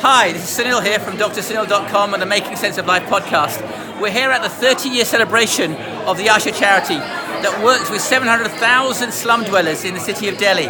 Hi, this is Sunil here from drsunil.com and the Making Sense of Life podcast. We're here at the 30-year celebration of the Asha charity that works with 700,000 slum dwellers in the city of Delhi.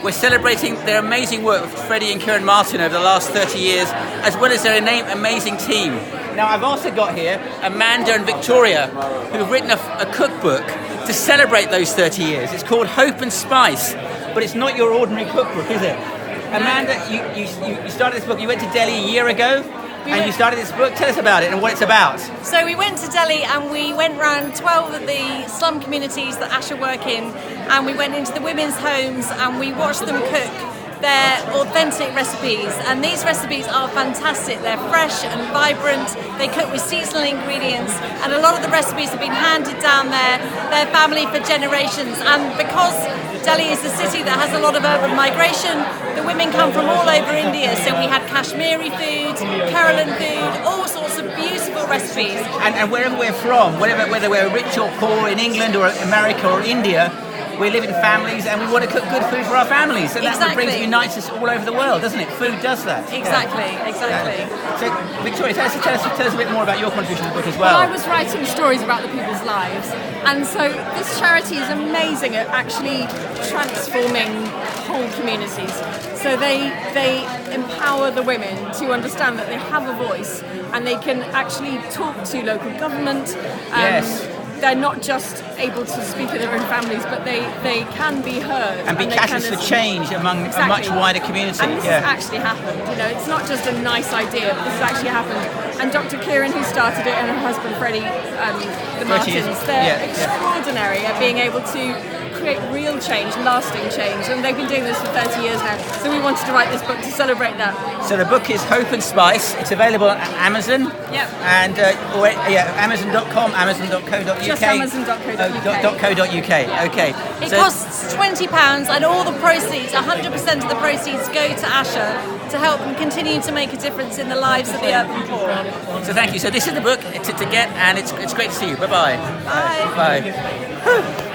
We're celebrating their amazing work with Freddie and Kieran Martin over the last 30 years, as well as their amazing team. Now, I've also got here Amanda and Victoria, who've written a cookbook to celebrate those 30 years. It's called Hope and Spice, but it's not your ordinary cookbook, is it? Amanda, you started this book, you went to Delhi a year ago, you started this book. Tell us about it and what it's about. So we went to Delhi and we went around 12 of the slum communities that Asha work in, and we went into the women's homes and we watched them cook their authentic recipes, and these recipes are fantastic. They're fresh and vibrant, they cook with seasonal ingredients, and a lot of the recipes have been handed down their family for generations. And because Delhi is a city that has a lot of urban migration, the women come from all over India, so we had Kashmiri food, Kerala food, all sorts of beautiful recipes. And wherever we're from, whether we're rich or poor, in England or America or India, we live in families and we want to cook good food for our families. And that unites us all over the world, doesn't it? Food does that. Exactly. So, Victoria, tell us a bit more about your contribution to the book as well. Well, I was writing stories about the people's lives, and so this charity is amazing at actually transforming whole communities. So they empower the women to understand that they have a voice and they can actually talk to local government. Yes. They're not just able to speak in their own families, but they can be heard. And be catalysts for change among a much wider community. And this has actually happened. You know, it's not just a nice idea, but this has actually happened. And Dr. Kieran, who started it, and her husband Freddie, the Martins, they're extraordinary at being able to create real change, lasting change, and they've been doing this for 30 years now. So we wanted to write this book to celebrate that. So the book is Hope and Spice. It's available at Amazon. Yep. And Amazon.com, Amazon.co.uk. Just Amazon.co.uk. Okay. It costs £20, and all the proceeds, 100% of the proceeds, go to Asha to help them continue to make a difference in the lives of the urban poor. So thank you. So this is the book to get, and it's great to see you. Bye-bye. Bye. Bye.